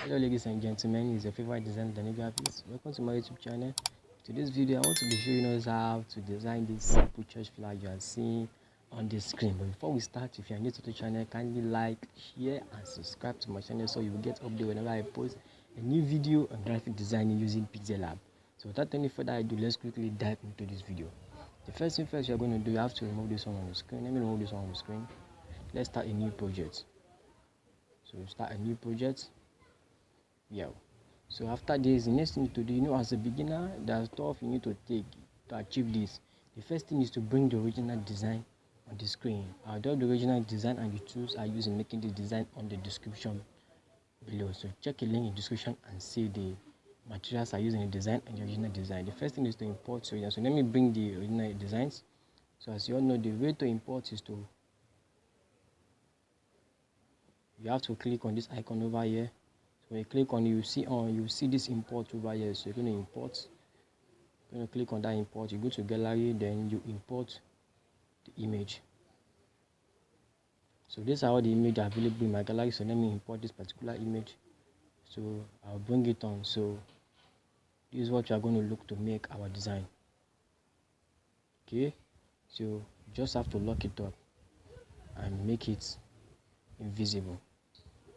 Hello ladies and gentlemen, it's your favorite designer Danny Graphics. Welcome to my YouTube channel. Today's video I want to be showing us how to design this simple church flag you are seeing on the screen. But before we start, if you are new to the channel, kindly like, share and subscribe to my channel so you will get updated whenever I post a new video on graphic designing using pixellab. So without any further ado, let's quickly dive into this video. The first thing first you're going to do, you have to remove this one on the screen. Let me remove this one on the screen. Let's start a new project. So start a new project. Yeah. So after this, the next thing to do, as a beginner, there's stuff you need to take to achieve this. The first thing is to bring the original design on the screen. I'll drop the original design and the tools I use in making the design on the description below. So check a link in the description and see the materials I use in the design and the original design. The first thing is to import. So let me bring the original designs. So as you all know, the way to import is you have to click on this icon over here. When you click on it, you see this import over here. So you're going to import. You're going to click on that import. You go to gallery, then you import the image. So these are all the images available in my gallery. So let me import this particular image. So I'll bring it on. So this is what we are going to look to make our design. Okay, so you just have to lock it up and make it invisible.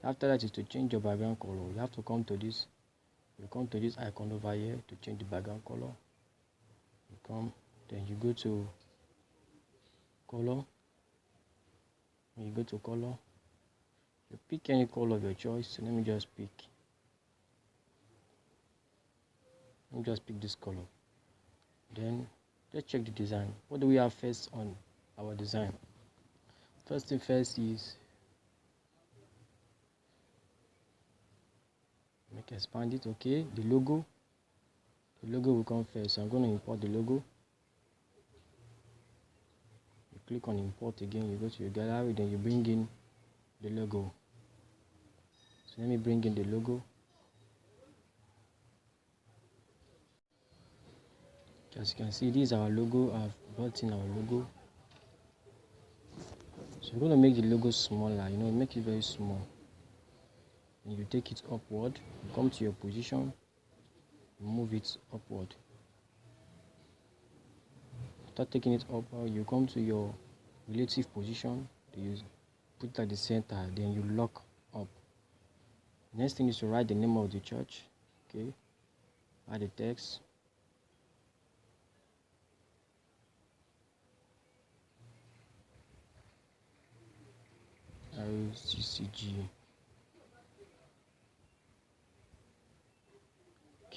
After that is to change your background color. You have to come to this. You come to this icon over here to change the background color. You come, then you go to color. When you go to color, you pick any color of your choice. So let me just pick this color. Then let's check the design. What do we have first on our design? First thing first is expand it. Okay, the logo will come first. So I'm going to import the logo. You click on import again, you go to your gallery, then you bring in the logo. So let me bring in the logo. As you can see, this is our logo. I've brought in our logo. So we're going to make the logo smaller, make it very small. And you take it upward, you come to your position, move it upward. After taking it upward, you come to your relative position, you put it at the center, then you lock up. Next thing is to write the name of the church. Okay, add the text. RCCG.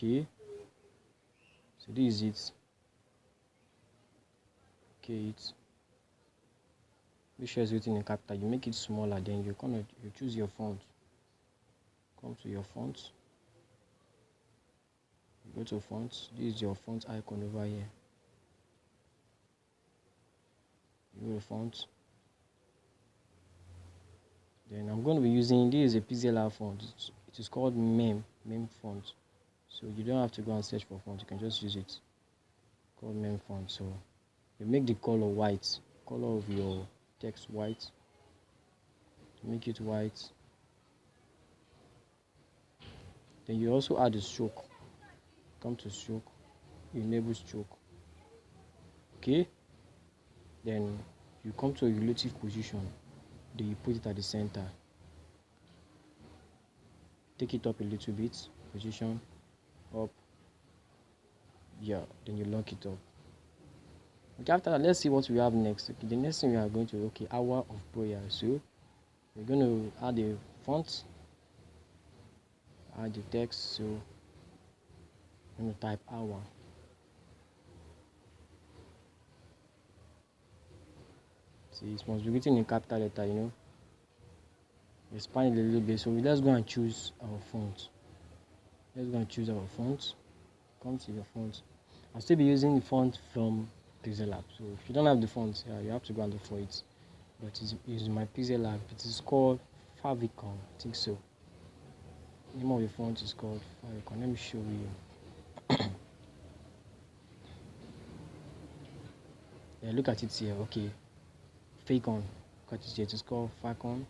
Okay, so this is it. Okay, make sure it's written in capital. You make it smaller, then you choose your font. Come to your font. You go to fonts. This is your font icon over here. You go to font. Then I'm going to be using this is a pixellab font. It is called mem font. So you don't have to go and search for font, you can just use it. Called mem font. So you make the color white, color of your text white. Make it white. Then you also add a stroke. Come to stroke, you enable stroke. Okay. Then you come to a relative position. Then you put it at the center. Take it up a little bit, position up. Yeah, then you lock it up. Okay, after that, let's see what we have next. Okay, the next thing we are going to hour of prayer. So we're going to add the font, add the text. So I'm going to type hour. See, it must be written in capital letter, expand it a little bit. So let's go and choose our font. Let's go and choose our font. Come to your font. I'll still be using the font from pixellab. So if you don't have the font, you have to go and look for it. But it's my pixellab. It is called Favicon. I think so. The name of the font is called Favicon. Let me show you. Yeah, look at it here. Okay, Facon. Look at it here. It is called Facon.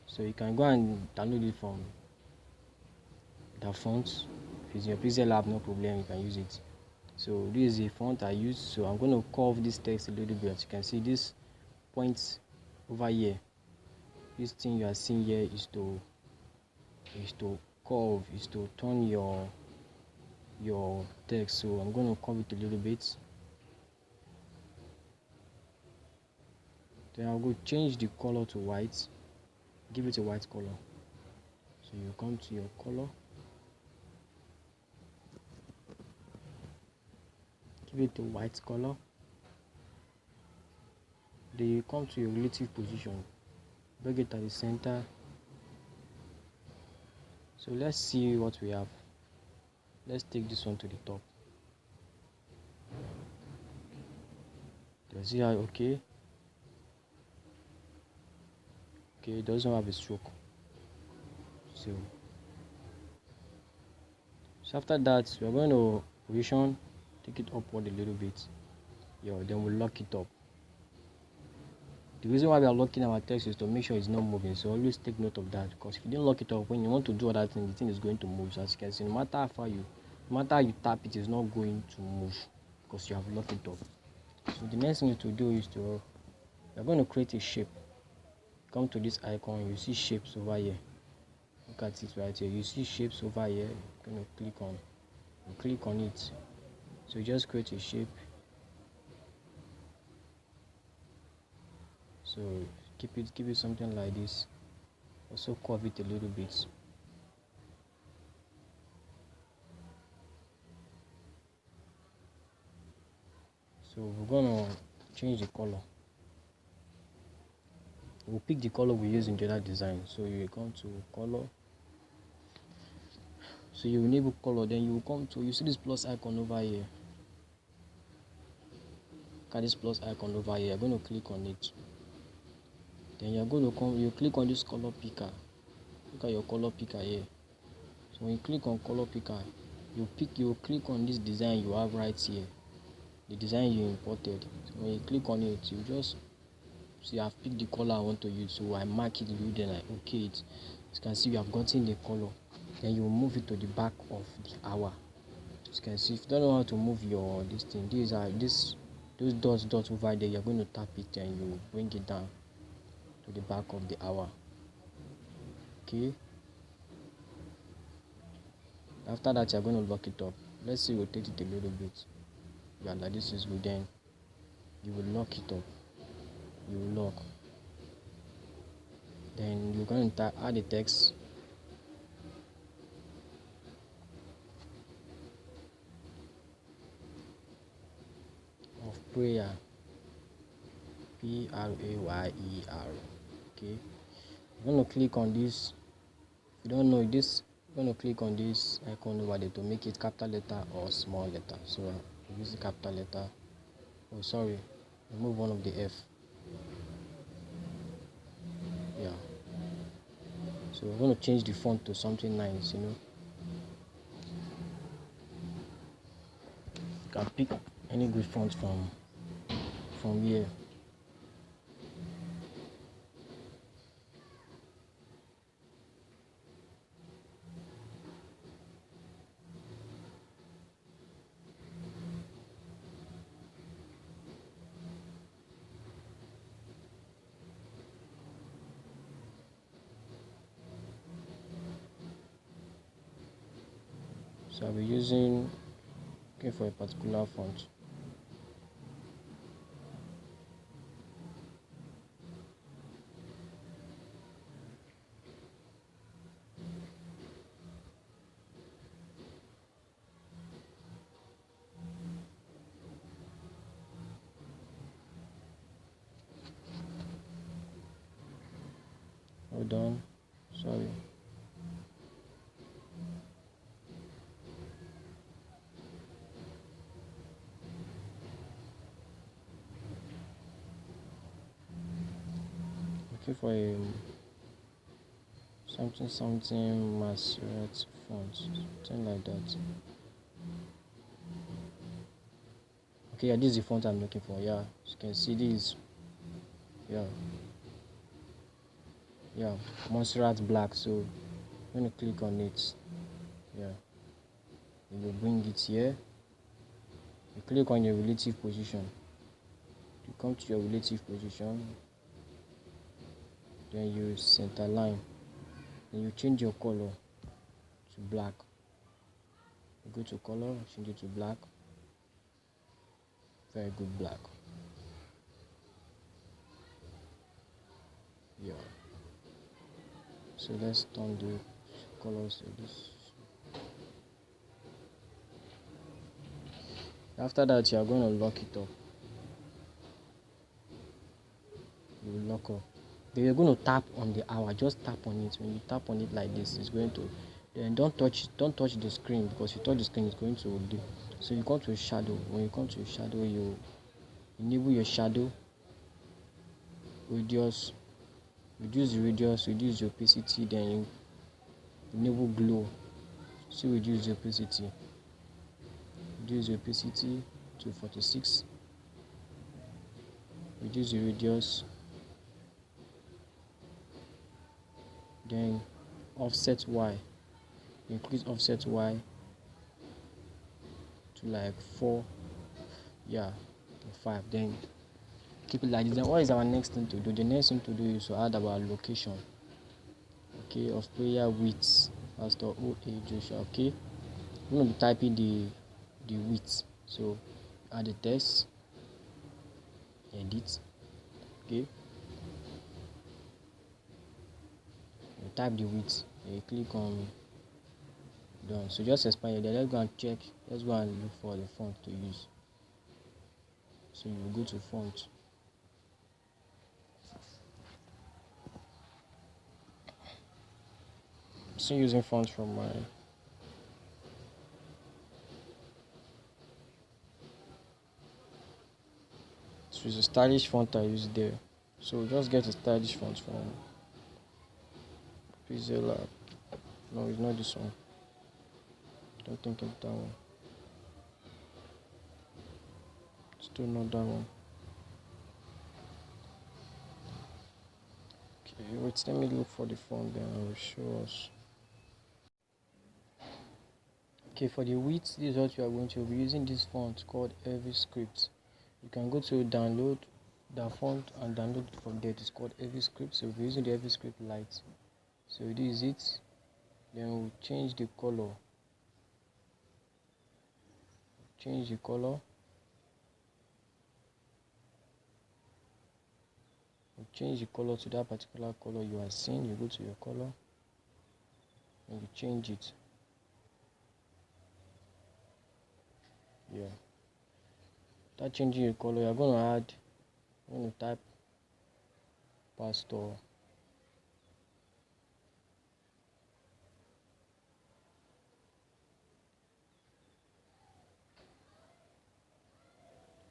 So you can go and download it from the font. If it's your pixellab, no problem, you can use it. So this is the font I use. So I'm going to curve this text a little bit. As you can see, this point over here, this thing you are seeing here is to curve, is to turn your text. So I'm going to curve it a little bit. Then I'll go change the color to white, give it a white color. So you come to your color, give it a white color. Then you come to your relative position, bring it at the center. So let's see what we have. Let's take this one to the top. Let's see how, okay, it doesn't have a stroke. So after that, we're going to position, take it upward a little bit. Then we'll lock it up. The reason why we are locking our text is to make sure it's not moving. So always take note of that, because if you didn't lock it up, when you want to do other things, the thing is going to move. So as you can see, no matter how you tap it, is not going to move because you have locked it up. So the next thing to do is you're going to create a shape. Come to this icon, you see shapes over here. Look at it right here. You see shapes over here. You're going to click on it. So you just create a shape. So keep it something like this. Also curve it a little bit. So we're gonna change the color. We'll pick the color we use in the other design. So you come to color. So you enable color, then you come to, you see this plus icon over here. Look at this plus icon over here. You're going to click on it. Then you're going to you click on this color picker. Look at your color picker here. So when you click on color picker, you click on this design you have right here, the design you imported. So when you click on it, you just see I've picked the color I want to use. So I mark it, then I okay it. As you can see, we have gotten the color. Then you move it to the back of the hour. As you can see, if you don't know how to move your this thing, those dots over there, you're going to tap it and you bring it down to the back of the hour. Okay, after that you're going to lock it up. Let's see, rotate it a little bit. Yeah, like this is good. Then you will lock it up. You will lock. Then you're going to add the text. Of prayer, Prayer. Okay, you're going to click on this. If you don't know this, you're going to click on this icon over there to make it capital letter or small letter. So use the capital letter. Oh, sorry, remove one of the F. Yeah. So we're going to change the font to something nice, You can pick any good font from here. So I'll be looking for a particular font. Hold on, sorry. Looking for a something Maseret font, something like that. Okay, yeah, this is the font I'm looking for. Yeah, as you can see, this. Yeah, Montserrat Black. So I'm going to click on it. Yeah, you will bring it here. You click on your relative position. You come to your relative position, then you center line, then you change your color to black. You go to color, change it to black. Very good, black. Yeah, so let's turn the colors to this. After that, you are going to lock it up. You will lock up. Then you're going to tap on the hour. Just tap on it. When you tap on it like this, it's going to. Then don't touch the screen, because if you touch the screen, it's going to dip. So you come to shadow. When you come to shadow, you enable your shadow, reduce the radius, reduce the opacity, then you enable glow. So reduce the opacity. Reduce the opacity to 46. Reduce the radius. Then offset Y. Increase offset Y to like 4, yeah, or 5. Then keep it like this. Then what is our next thing to do? The next thing to do is to add our location, okay, of prayer width, Pastor O.A. Joshua. Okay, I'm going to be typing the width. So add the text, edit. Okay, you type the width, and you click on done. So just expand it. Then let's go and check. Let's go and look for the font to use. So you will go to font. Still using fonts from my so it's a stylish font I use there. So just get a stylish font from pixellab. No, it's not this one. Don't think it's that one. Still not that one. Okay, wait, let me look for the font, then I will show us. Okay, for the width, this is what you are going to be using. This font called EveryScript. You can go to download the font and download it from there. It's called EveryScript. So we're using the EveryScript Lite. So this is it. Then we'll change the color. Change the color. We'll change the color to that particular color you are seeing. You go to your color and you change it. Yeah. That changing your color, you're going to add. I'm going to type Pastor.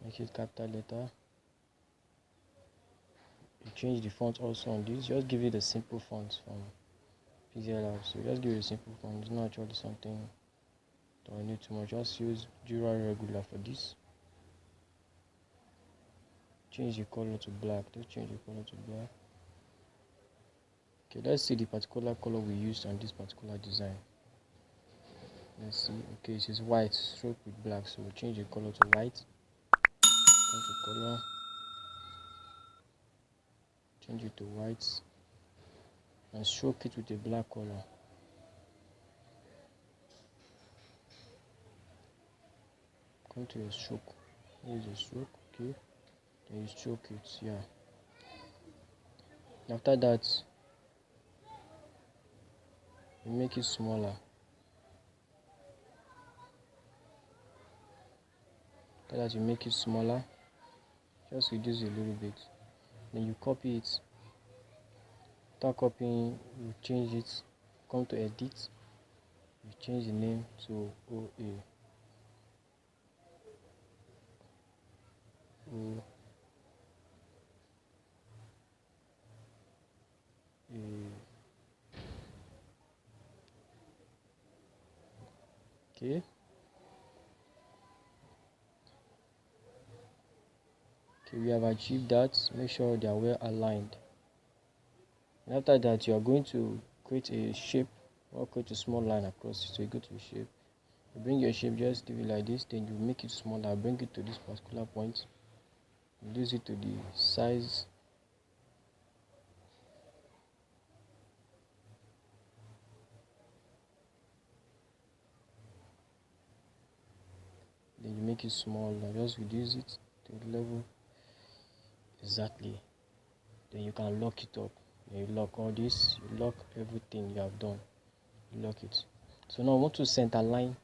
Make it capital letter. You change the font also on this. Just give it a simple font from pixellab. So just give it a simple font. It's not actually something that I need too much. Just use Jura regular for this. Change the color to black. Let's change the color to black. Okay, let's see the particular color we used on this particular design. Let's see. Okay, it is white stroke with black. So we'll change the color to white. Come to color. Change it to white. And stroke it with a black color. Come to your stroke. Here's a stroke. Okay. Then you stroke it. Yeah. After that, you make it smaller. After that, you make it smaller. Just reduce it a little bit. Then you copy it. After copying, you change it. Come to edit. You change the name to OA. Okay. Okay, we have achieved that. Make sure they are well aligned. And after that, you are going to create a shape or create a small line across it. So you go to the shape, you bring your shape, just leave it like this, then you make it smaller, bring it to this particular point, reduce it to the size, then you make it smaller, just reduce it to the level exactly, then you can lock it up. Then you lock all this, you lock everything you have done, you lock it. So now I want to center line,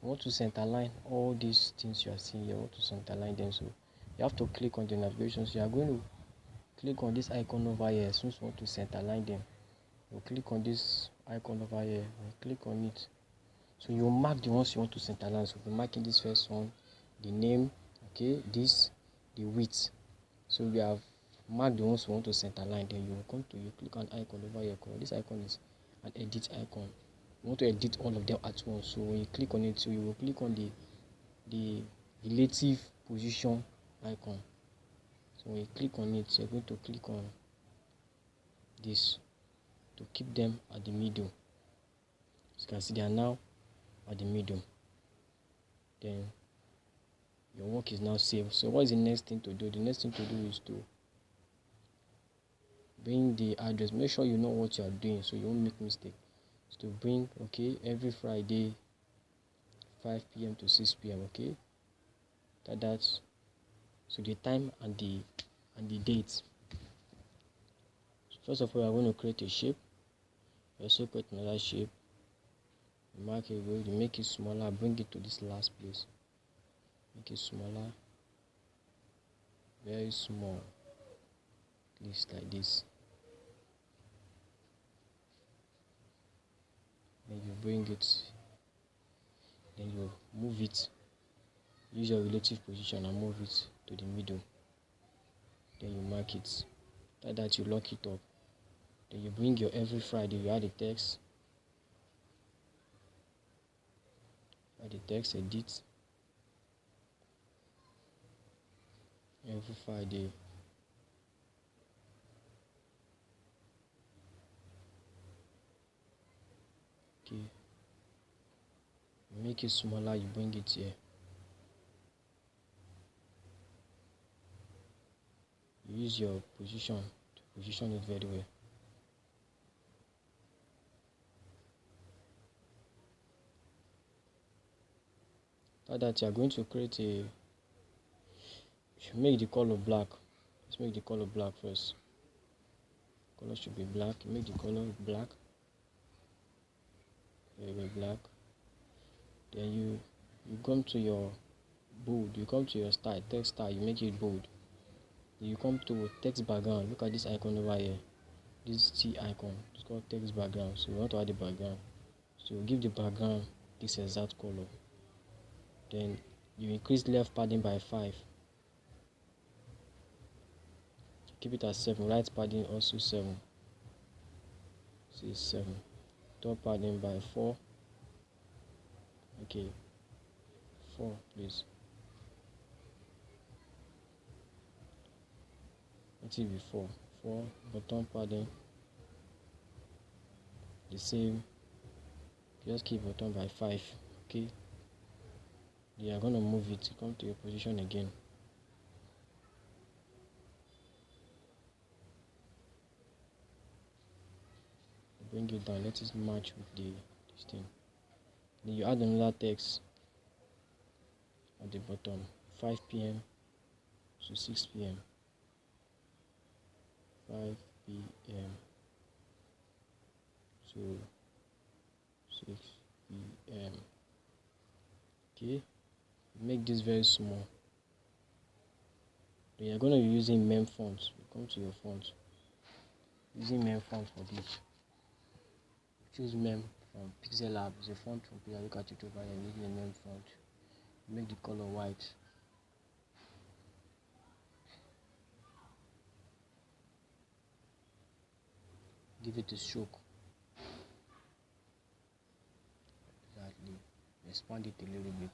all these things you are seeing here. I want to center line them, so you have to click on the navigation. So you are going to click on this icon over here. Since you want to center line them, you click on this icon over here, you click on it. So you mark the ones you want to center line. So we're marking this first one, the name, okay, this, the width. So we have marked the ones you want to center line. Then you will come to, you click on icon over here. This icon is an edit icon. You want to edit all of them at once. So when you click on it, so you will click on the relative position icon. So when you click on it, you're going to click on this to keep them at the middle. As you can see, they are now at the middle. Then your work is now saved. So what is the next thing to do? The next thing to do is to bring the address. Make sure you know what you are doing so you won't make mistake. So to bring, okay, every Friday 5 p.m. to 6 p.m. okay, that's so the time and the date. So first of all, I'm going to create a shape. You also create another shape, you mark it, you make it smaller, bring it to this last place, make it smaller, very small, at least like this. Then you bring it, then you move it, use your relative position and move it to the middle. Then you mark it. After that, you lock it up. Then you bring your every Friday, you add the text, edit, every Friday. Okay, you make it smaller, you bring it here. You use your position to position it very well. After that, you are going to create a, make the color black. Let's make the color black first. Color should be black. Make the color black, very black. Then you come to your bold, you come to your style, text style, you make it bold. Then you come to text background. Look at this icon over here, this T icon, it's called text background. So you want to add the background, so give the background this exact color. Then you increase left padding by 5, keep it at 7, right padding also 7, say 7, top padding by 4, okay, 4 please, let it be 4, bottom padding the same, just keep bottom by 5, okay. You are going to move it, come to your position again, bring it down, let it match with this thing. Then you add another text at the bottom, 5 p.m. to 6 p.m. 5 p.m. to 6 p.m. Okay, make this very small. Then you're going to be using mem font. You come to your font, using mem font for this. Choose mem from pixellab. It's a font from pixellab. Look at it over here, using a mem font. Make the color white. Give it a stroke. Exactly. Expand it a little bit.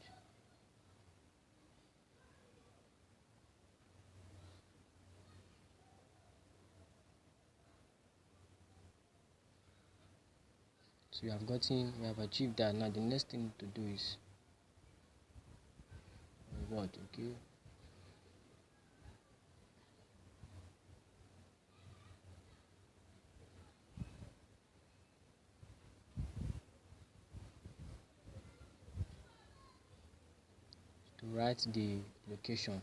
So we have achieved that. Now the next thing to do is what? Okay. To write the location.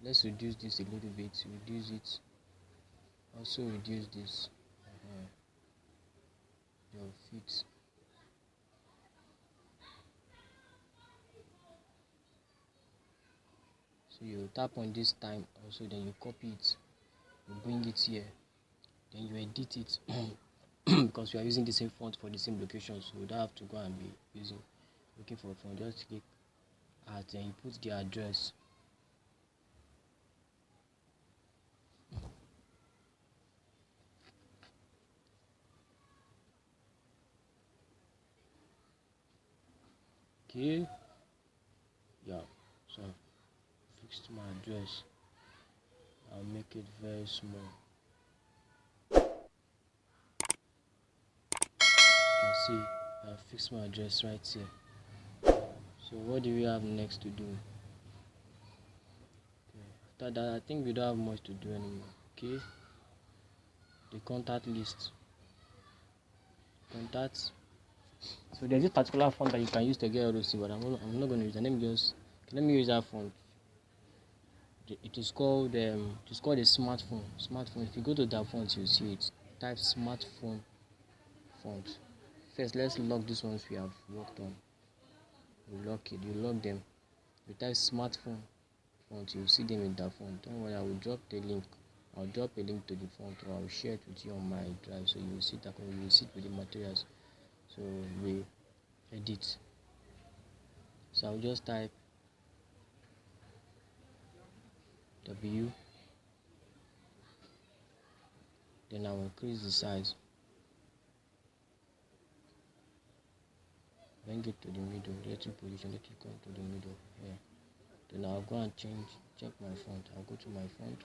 Let's reduce this a little bit. Reduce it. Also reduce this. Your feet. So you tap on this time also, then you copy it, you bring it here, then you edit it because we are using the same font for the same location, so you don't have to go and be looking for a font. Just click add, then you put the address. Okay, yeah, so I fixed my address. I'll make it very small. You can see I fixed my address right here. So what do we have next to do? Okay. After that, I think we don't have much to do anymore. Okay, the contact list. Contacts. So there's this particular font that you can use to get all those things, but I'm not going to use it. Let me use that font. It is called a smartphone. If you go to that font, you'll see it. Type smartphone font. First, let's lock these ones we have worked on. You lock it. You lock them. You type smartphone font. You'll see them in that font. Don't worry. I will drop the link. I'll drop a link to the font, or I'll share it with you on my drive, so you will see that. You will see it with the materials. So we edit. So I'll just type W, then I'll increase the size, bring it to the middle, let it position, let it come to the middle here. Then I'll go and check my font. I'll go to my font.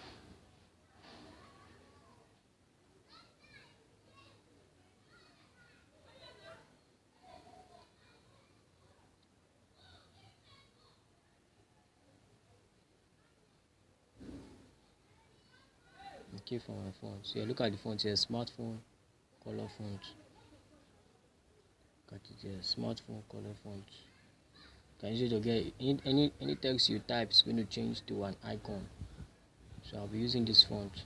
Okay, for my font. So look at the font here, smartphone color font. Look at it here, smartphone color font. You can use it to get any text you type is going to change to an icon. So I'll be using this font.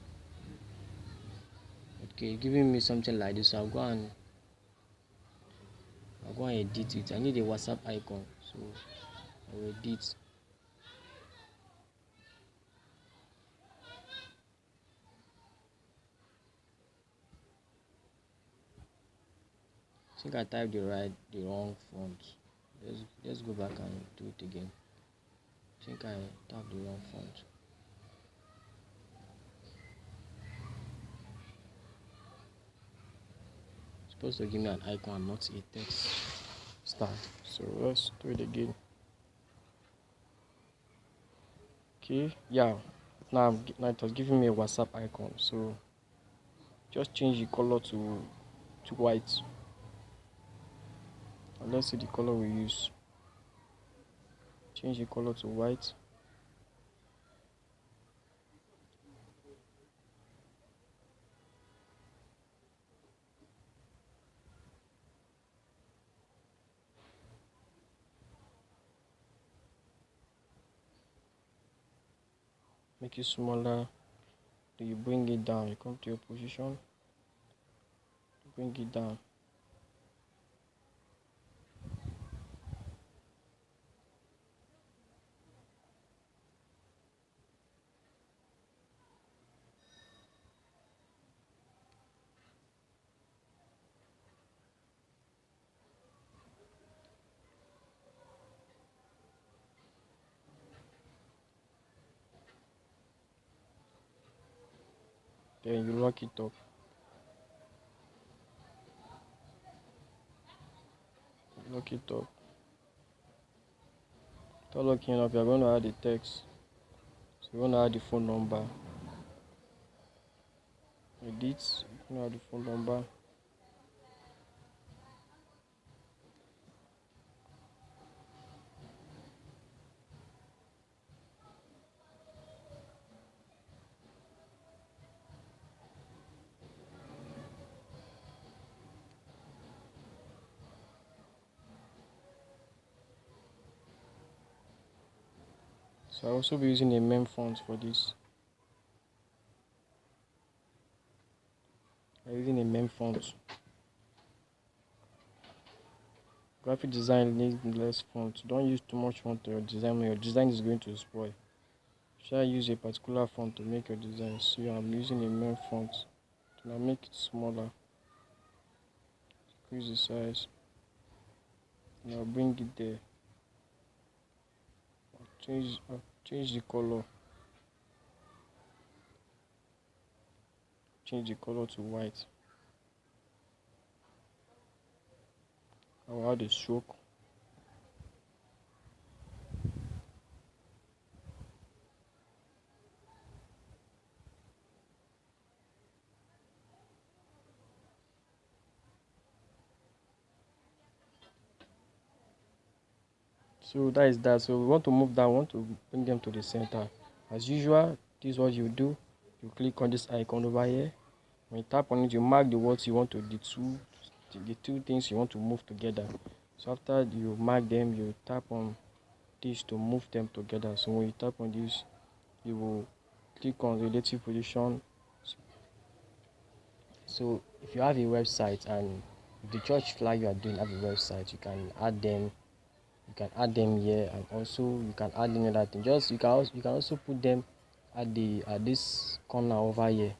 Okay, giving me something like this. So I'll go and edit it. I need a WhatsApp icon, so I'll edit. I think I typed the wrong font. Let's go back and do it again. I think I typed the wrong font. It's supposed to give me an icon, not a text style. So let's do it again. Okay, yeah. Now it was giving me a WhatsApp icon. So just change the color to white. And let's see the color we use. Change the color to white. Make it smaller. Then you bring it down. You come to your position. Bring it down. Then you lock it up. Lock it up. After locking up, you're going to add the text. So you want to add the phone number. Edit. You want to add the phone number. So I'll also be using a meme font for this. I'm using a meme font. Graphic design needs less font. Don't use too much font to your design when your design is going to spoil. Shall use a particular font to make your design. See, I'm using a meme font. Now make it smaller. Increase the size. Now bring it there. Change the color. Change the color to white. I will add a stroke. So that is that. So we want to move that. We want to bring them to the center. As usual, this is what you do. You click on this icon over here. When you tap on it, you mark the words you want to, the two things you want to move together. So after you mark them, you tap on this to move them together. So when you tap on this, you will click on relative position. So if you have a website and the church flag you are doing have a website, you can add them. You can add them here, and also you can add any other thing. Just you can also put them at this corner over here.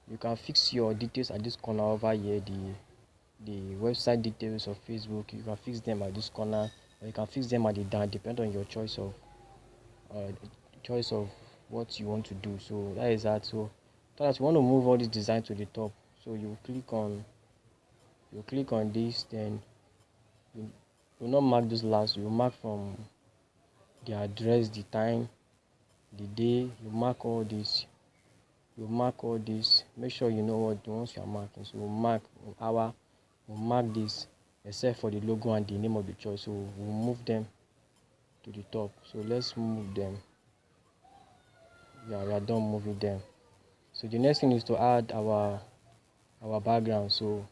You can fix your details at this corner over here. The website details of Facebook, you can fix them at this corner, or you can fix them at the down, depending on your choice of what you want to do. So that is that. So that you want to move all this design to the top. So you click on this, then you will not mark this last. You mark from the address, the time, the day. You mark all this. Make sure you know what the ones you are marking. So we'll mark this, except for the logo and the name of the church. So we'll move them to the top. So let's move them. Yeah, we are done moving them. So the next thing is to add our background. So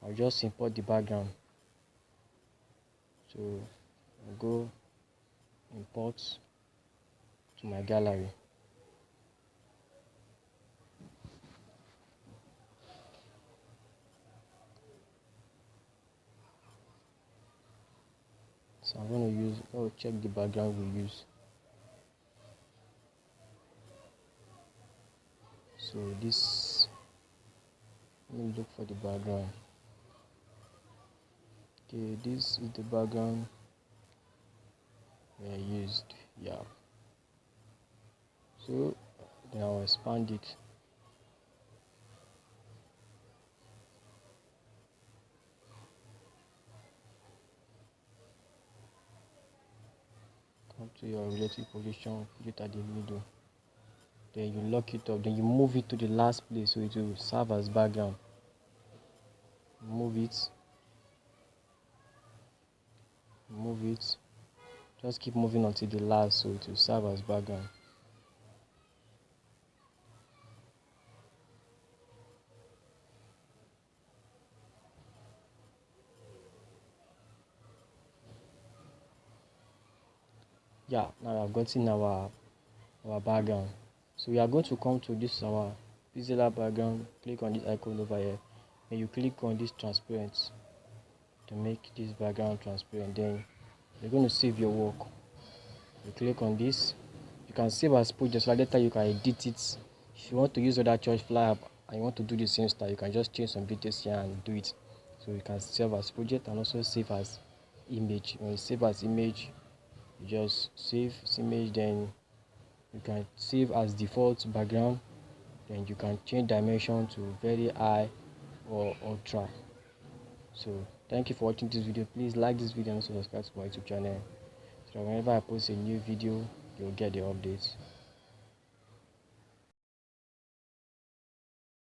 I'll just import the background. So I'll go import to my gallery. So I'm going to check the background we use. So let me look for the background. Okay, this is the background I used. Yeah. So then I'll expand it. Come to your relative position, put it at the middle. Then you lock it up. Then you move it to the last place so it will serve as background. Move it. Just keep moving until the last so it will serve as background. Yeah, now I've gotten our background. So we are going to come to this our pixellab background. Click on this icon over here, and you click on this transparent to make this background transparent. Then you're going to save your work. You click on this. You can save as project, so later you can edit it. If you want to use other church flag and you want to do the same style, you can just change some details here and do it. So you can save as project and also save as image. When you save as image, you just save this image, then you can save as default background, then you can change dimension to very high or ultra. So thank you for watching this video. Please like this video and also subscribe to my YouTube channel, so whenever I post a new video you'll get the updates.